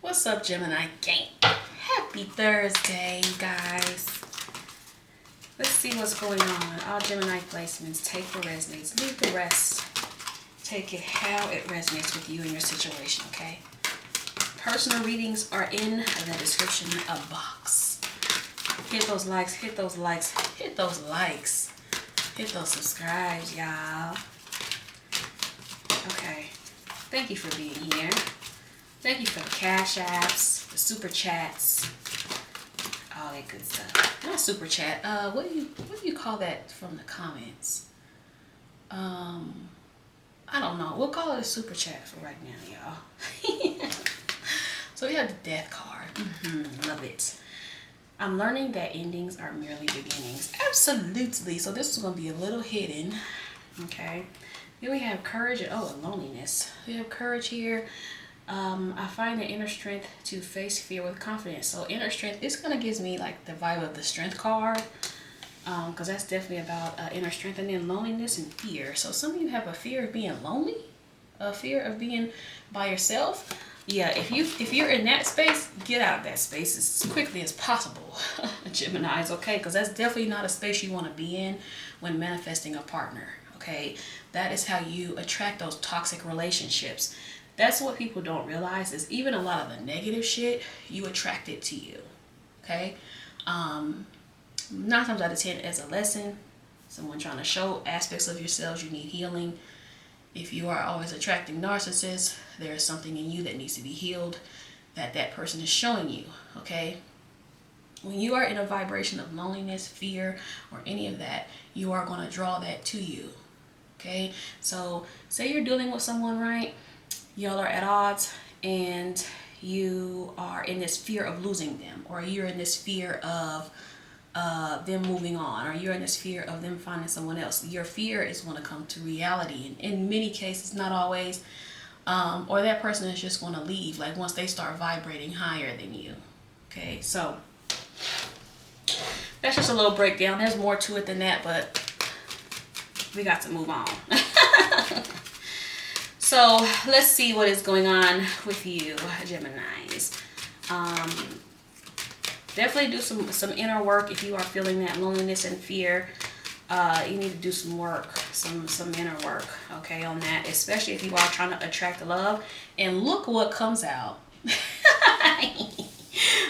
What's up, Gemini gang? Happy Thursday, guys. Let's see what's going on. All Gemini placements, take what resonates, leave the rest. Take it how it resonates with you and your situation, okay? Personal readings are in the description box. Hit those likes, hit those likes, hit those likes. Hit those subscribes, y'all. Okay. Thank you for being here. Thank you for the cash apps, the super chats, all that good stuff. Not super chat. What do you call that from the comments? I don't know. We'll call it a super chat for right now, y'all. So we have the death card. Love it. I'm learning that endings are merely beginnings. Absolutely. So this is going to be a little hidden. Okay. Then we have courage and loneliness. We have courage here. I find the inner strength to face fear with confidence. So inner strength, it's going to give me like the vibe of the strength card. Because that's definitely about inner strength. And then loneliness and fear. So some of you have a fear of being lonely. A fear of being by yourself. Yeah, if you're in that space, get out of that space as quickly as possible. Geminis, okay? Because that's definitely not a space you want to be in when manifesting a partner. Okay? That is how you attract those toxic relationships. That's what people don't realize is even a lot of the negative shit, you attract it to you. Okay? 9 times out of 10 as a lesson, someone trying to show aspects of yourselves you need healing. If you are always attracting narcissists, there is something in you that needs to be healed that person is showing you. Okay? When you are in a vibration of loneliness, fear, or any of that, you are going to draw that to you. Okay? So say you're dealing with someone, right? Y'all are at odds and you are in this fear of losing them, or you're in this fear of them moving on, or you're in this fear of them finding someone else. Your fear is going to come to reality, and in many cases, not always, or that person is just going to leave like once they start vibrating higher than you. Okay, so that's just a little breakdown. There's more to it than that, but we got to move on. So let's see what is going on with you, Geminis. Definitely do some inner work if you are feeling that loneliness and fear. You need to do some work, some inner work, okay, on that, especially if you are trying to attract love. And look what comes out.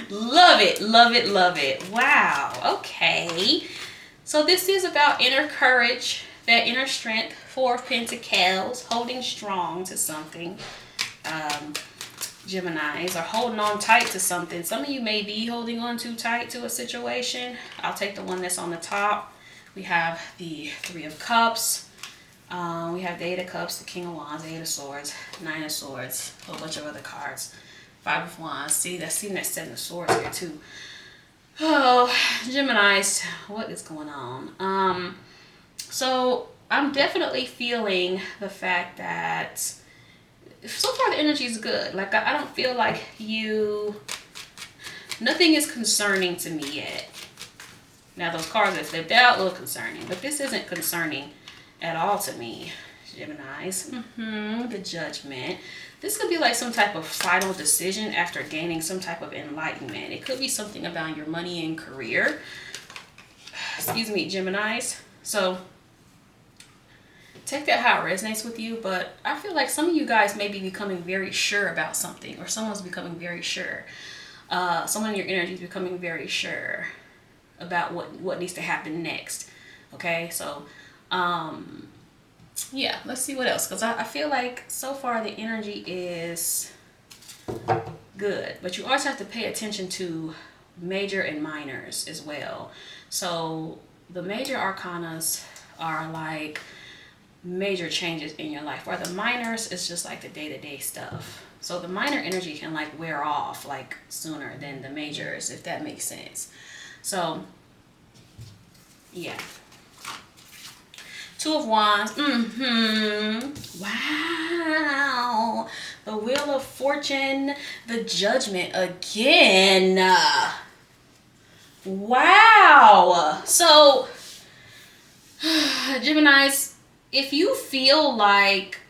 Love it, love it, love it. Wow, okay. So this is about inner courage, that inner strength. 4 of Pentacles, holding strong to something. Geminis are holding on tight to something. Some of you may be holding on too tight to a situation. I'll take the one that's on the top. We have the 3 of Cups. We have the 8 of Cups, the King of Wands, 8 of Swords, 9 of Swords, a whole bunch of other cards. 5 of Wands. See, that's even that 7 of Swords here too. Oh, Geminis, what is going on? So I'm definitely feeling the fact that so far the energy is good. Like I don't feel like nothing is concerning to me yet. Now those cards that flipped out, a little concerning, but this isn't concerning at all to me, Geminis. The Judgment. This could be like some type of final decision after gaining some type of enlightenment. It could be something about your money and career. Excuse me, Geminis. So take that how it resonates with you, but I feel like some of you guys may be becoming very sure about something, or someone's becoming very sure. Someone in your energy is becoming very sure about what needs to happen next. Okay, so yeah, let's see what else, because I feel like so far the energy is good, but you always have to pay attention to major and minors as well. So the major arcanas are like major changes in your life, or the minors is just like the day-to-day stuff. So the minor energy can like wear off like sooner than the majors, if that makes sense. So yeah, 2 of Wands. Wow, the Wheel of Fortune, the Judgment again. Wow. So Geminis, if you feel like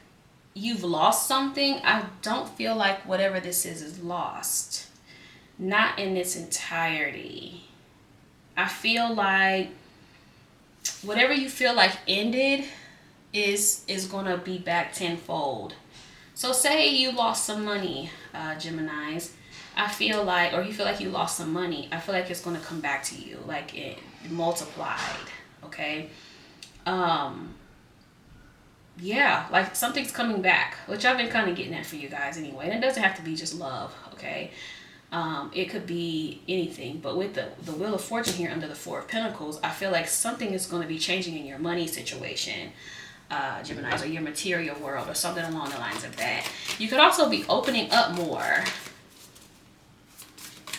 you've lost something. I don't feel like whatever this is lost. Not in its entirety. I feel like whatever you feel like ended is going to be back tenfold. So say you lost some money, Geminis. I feel like, or you feel like you lost some money, I feel like it's going to come back to you, like it multiplied, okay? Yeah, like something's coming back, which I've been kind of getting at for you guys anyway. And it doesn't have to be just love, okay? It could be anything, but with the Wheel of Fortune here under the Four of Pentacles, I feel like something is going to be changing in your money situation, Geminis, or your material world, or something along the lines of that. You could also be opening up more,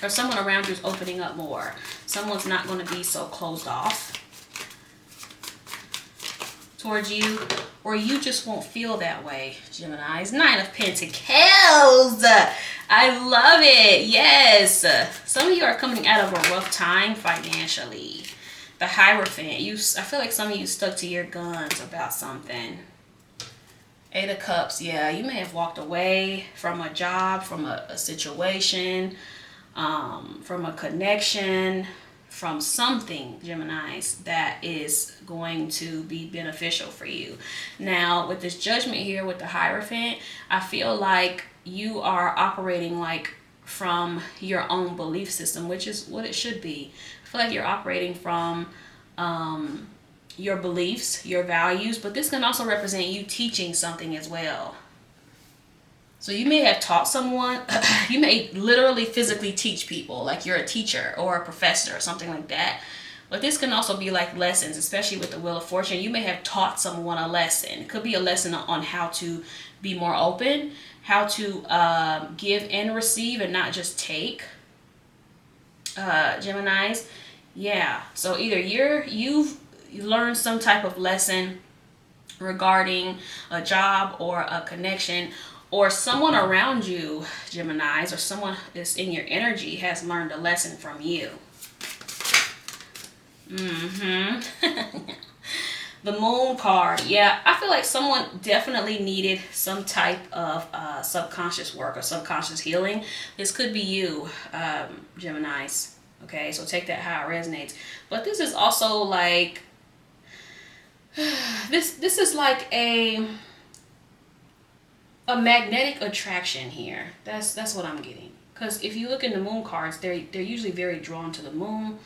or someone around you is opening up more. Someone's not going to be so closed off towards you, or you just won't feel that way, Geminis. Nine of Pentacles. I love it. Yes. Some of you are coming out of a rough time financially. The Hierophant. I feel like some of you stuck to your guns about something. Eight of Cups. Yeah, you may have walked away from a job, from a situation, from a connection, from something, Geminis, that is going to be beneficial for you. Now, with this Judgment here with the Hierophant, I feel like you are operating like from your own belief system, which is what it should be. I feel like you're operating from your beliefs, your values, but this can also represent you teaching something as well. So you may have taught someone, you may literally physically teach people, like you're a teacher or a professor or something like that. But this can also be like lessons, especially with the Wheel of Fortune. You may have taught someone a lesson. It could be a lesson on how to be more open, how to give and receive and not just take, Geminis. Yeah, so either you've learned some type of lesson regarding a job or a connection, or someone around you, Geminis, or someone that's in your energy has learned a lesson from you. The Moon card. Yeah, I feel like someone definitely needed some type of subconscious work or subconscious healing. This could be you, Geminis. Okay, so take that how it resonates. But this is also like, this is like a magnetic attraction here. That's what I'm getting. Because if you look in the Moon cards, they're usually very drawn to the moon,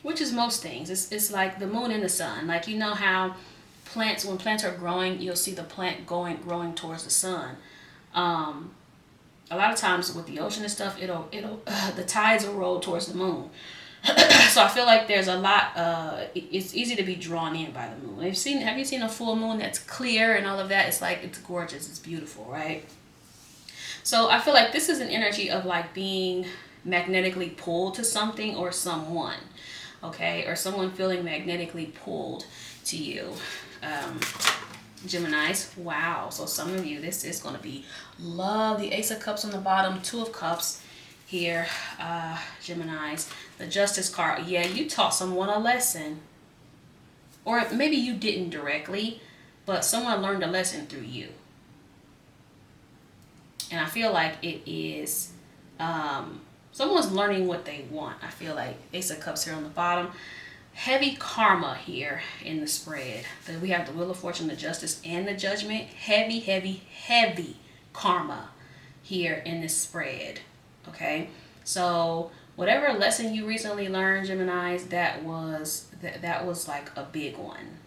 which is most things. It's like the moon and the sun. Like, you know how plants, when plants are growing, you'll see the plant growing towards the sun. A lot of times with the ocean and stuff, it'll the tides will roll towards the moon. So I feel like there's a lot. It's easy to be drawn in by the moon. Have you seen a full moon that's clear and all of that? It's like, it's gorgeous. It's beautiful, right? So I feel like this is an energy of like being magnetically pulled to something or someone, okay, or someone feeling magnetically pulled to you, Geminis. Wow. So some of you, this is going to be love. The Ace of Cups on the bottom, Two of Cups here, Geminis. The Justice card. Yeah, you taught someone a lesson, or maybe you didn't directly, but someone learned a lesson through you. And I feel like it is someone's learning what they want. I feel like Ace of Cups here on the bottom. Heavy karma here in the spread. So we have the Wheel of Fortune, the Justice, and the Judgment. Heavy, heavy, heavy karma here in this spread. Okay, so whatever lesson you recently learned, Geminis, that was like a big one.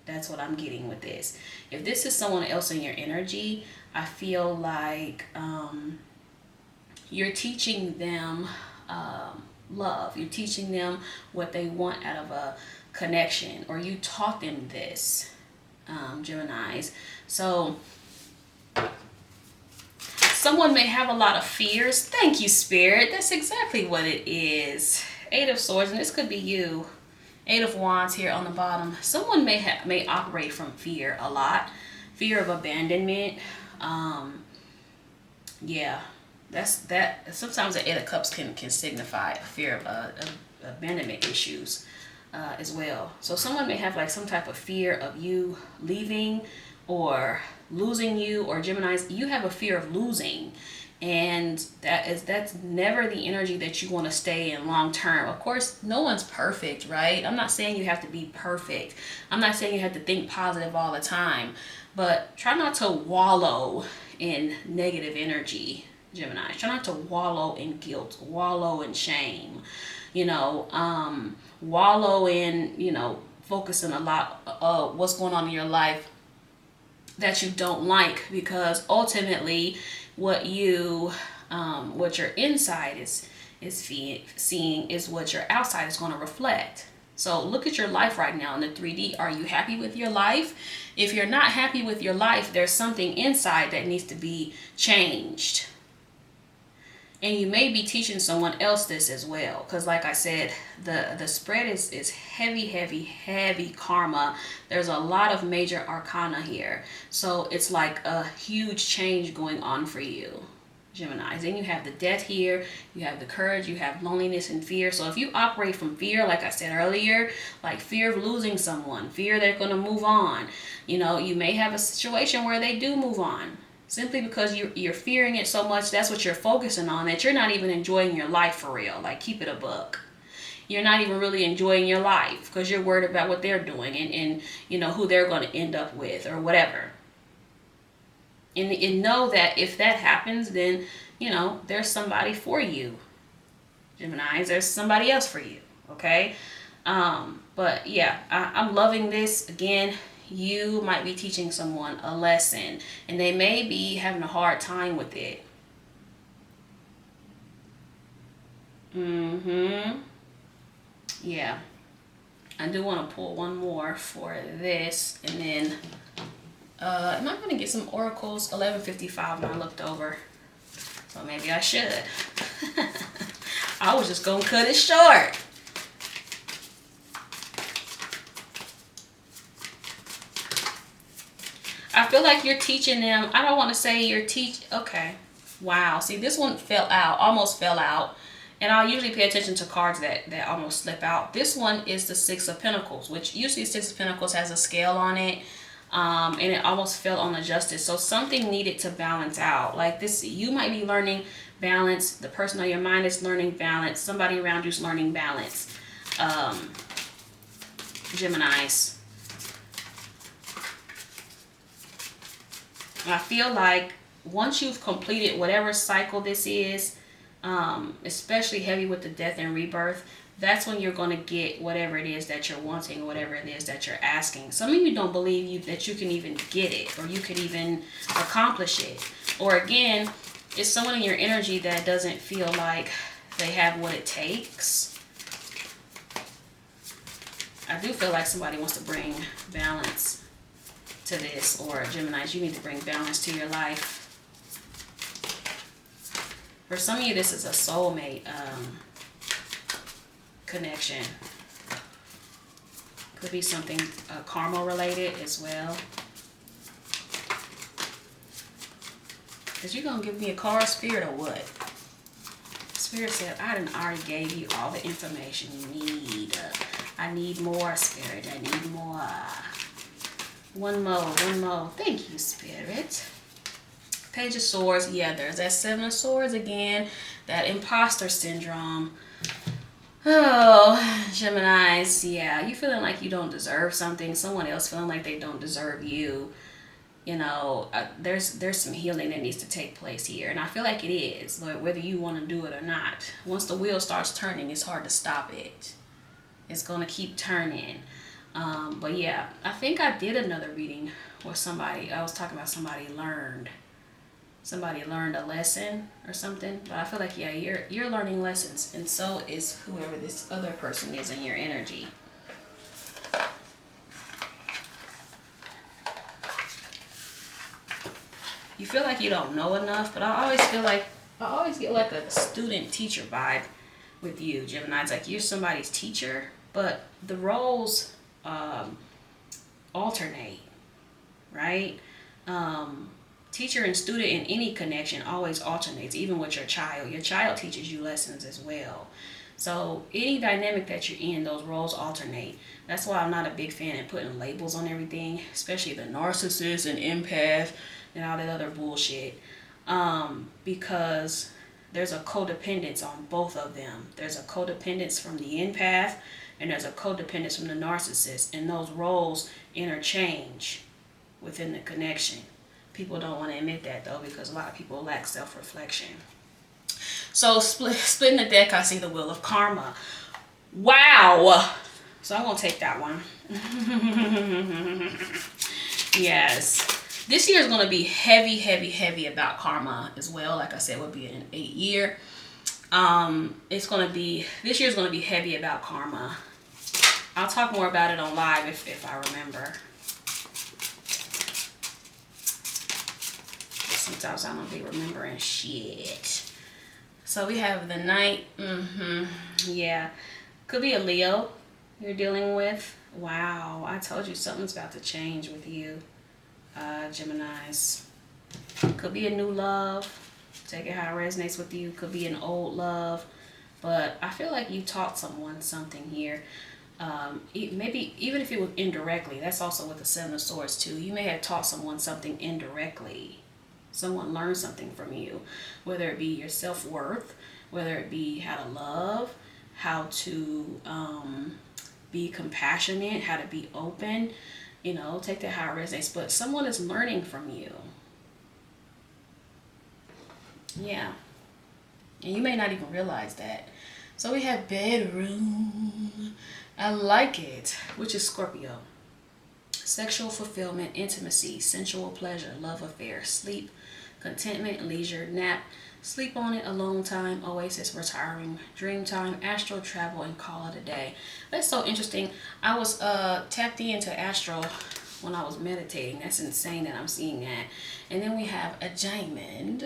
That's what I'm getting with this. If this is someone else in your energy, I feel like you're teaching them love. You're teaching them what they want out of a connection, or you taught them this, Geminis. So someone may have a lot of fears. Thank you, Spirit. That's exactly what it is. Eight of Swords, and this could be you. Eight of Wands here on the bottom. Someone may operate from fear a lot. Fear of abandonment. Yeah, that. Sometimes the Eight of Cups can signify a fear of abandonment issues as well. So someone may have like some type of fear of you leaving, or losing you, or Geminis, you have a fear of losing. And that's never the energy that you want to stay in long term. Of course, no one's perfect, right? I'm not saying you have to be perfect. I'm not saying you have to think positive all the time. But try not to wallow in negative energy, Gemini. Try not to wallow in guilt, wallow in shame, wallow in, focusing a lot of what's going on in your life that you don't like, because ultimately what your inside is seeing is what your outside is going to reflect. So look at your life right now in the 3D. Are you happy with your life? If you're not happy with your life, there's something inside that needs to be changed. And you may be teaching someone else this as well. Because like I said, the spread is heavy, heavy, heavy karma. There's a lot of major arcana here. So it's like a huge change going on for you, Geminis. Then you have the death here. You have the courage. You have loneliness and fear. So if you operate from fear, like I said earlier, like fear of losing someone, fear they're going to move on, you may have a situation where they do move on. Simply because you're fearing it so much, that's what you're focusing on, that you're not even enjoying your life for real. Like, keep it a buck. You're not even really enjoying your life because you're worried about what they're doing and who they're going to end up with or whatever. And know that if that happens, then, there's somebody for you. Geminis, there's somebody else for you, okay? But yeah, I'm loving this. Again, you might be teaching someone a lesson and they may be having a hard time with it. Yeah. I do want to pull one more for this, and then am I going to get some oracles? 11:55 when I looked over. So maybe I should. I was just going to cut it short. I feel like you're teaching them. I don't want to say you're okay. Wow. See, this one fell out, almost fell out. And I usually pay attention to cards that almost slip out. This one is the Six of Pentacles, which usually Six of Pentacles has a scale on it. And it almost fell on the Justice. So something needed to balance out. Like this, you might be learning balance. The person on your mind is learning balance. Somebody around you is learning balance. Geminis. I feel like once you've completed whatever cycle this is, especially heavy with the death and rebirth, that's when you're going to get whatever it is that you're wanting, whatever it is that you're asking. Some of you don't believe that you can even get it, or you can even accomplish it. Or again, it's someone in your energy that doesn't feel like they have what it takes. I do feel like somebody wants to bring balance to this, or Geminis, you need to bring balance to your life. For some of you, this is a soulmate connection. Could be something karma related as well. Is you gonna give me a card, Spirit, or what? Spirit said, I already gave you all the information you need. I need more, Spirit. I need more. One more. Thank you, Spirit. Page of Swords. Yeah, there's that Seven of Swords again. That imposter syndrome. Oh, Geminis. Yeah, you feeling like you don't deserve something. Someone else feeling like they don't deserve you. There's some healing that needs to take place here. And I feel like it is. Like, whether you want to do it or not. Once the wheel starts turning, it's hard to stop it. It's going to keep turning. But yeah, I think I did another reading where I was talking about somebody learned a lesson or something. But I feel like, yeah, you're learning lessons, and so is whoever this other person is in your energy. You feel like you don't know enough, but I always get like a student teacher vibe with you, Gemini. It's like you're somebody's teacher, but the roles alternate, right? Teacher and student in any connection always alternates, even with your child. Your child teaches you lessons as well. So any dynamic that you're in, those roles alternate. That's why I'm not a big fan of putting labels on everything, especially the narcissist and empath and all that other bullshit. Because there's a codependence on both of them. There's a codependence from the empath and there's a codependence from the narcissist. And those roles interchange within the connection. People don't want to admit that though, because a lot of people lack self-reflection. So splitting the deck, I see the Wheel of Karma. Wow. So I'm going to take that one. Yes. This year is going to be heavy, heavy, heavy about karma as well. Like I said, it will be an 8 year. This year is going to be heavy about karma. I'll talk more about it on live if I remember. Sometimes I don't be remembering shit. So we have the Knight. Yeah. Could be a Leo you're dealing with. Wow. I told you something's about to change with you, Geminis. Could be a new love. Take it how it resonates with you. Could be an old love. But I feel like you taught someone something here. Maybe even if it was indirectly. That's also with the Seven of Swords too. You may have taught someone something indirectly. Someone learned something from you, whether it be your self-worth, whether it be how to love, how to be compassionate, how to be open, you know, take that how it resonates. But someone is learning from you. Yeah. And you may not even realize that. So we have bedroom. I like it, which is Scorpio. Sexual fulfillment, intimacy, sensual pleasure, love affair, sleep, contentment, leisure, nap, sleep on it, alone time, oasis, retiring, dream time, astral travel, and call it a day. That's so interesting. I was tapped into astral when I was meditating. That's insane that I'm seeing that. And then we have a diamond,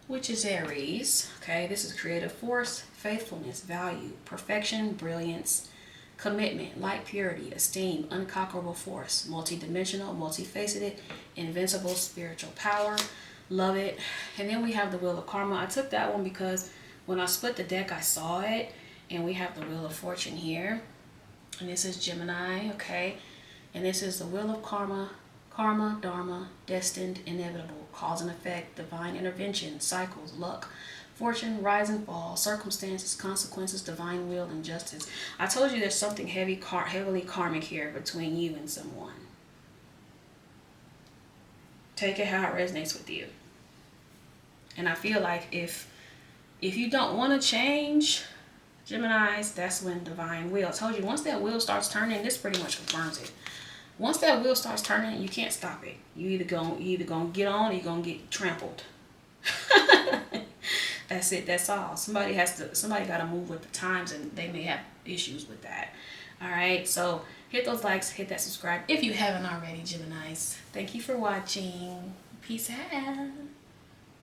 which is Aries. Okay, this is creative force, faithfulness, value, perfection, brilliance, commitment, light, purity, esteem, unconquerable force, multidimensional, multifaceted, invincible spiritual power. Love it. And then we have the Wheel of Karma. I took that one because when I split the deck, I saw it. And we have the Wheel of Fortune here. And this is Gemini, okay? And this is the Wheel of Karma. Karma, Dharma, destined, inevitable, cause and effect, divine intervention, cycles, luck, fortune, rise and fall, circumstances, consequences, divine will, and justice. I told you there's something heavily karmic here between you and someone. Take it how it resonates with you. And I feel like if you don't want to change, Geminis, that's when divine will. I told you, once that wheel starts turning, this pretty much confirms it. Once that wheel starts turning, you can't stop it. You either gonna get on or you're gonna get trampled. That's it. That's all. Somebody got to move with the times, and they may have issues with that. All right. So hit those likes, hit that subscribe if you haven't already, Geminis. Thank you for watching. Peace out.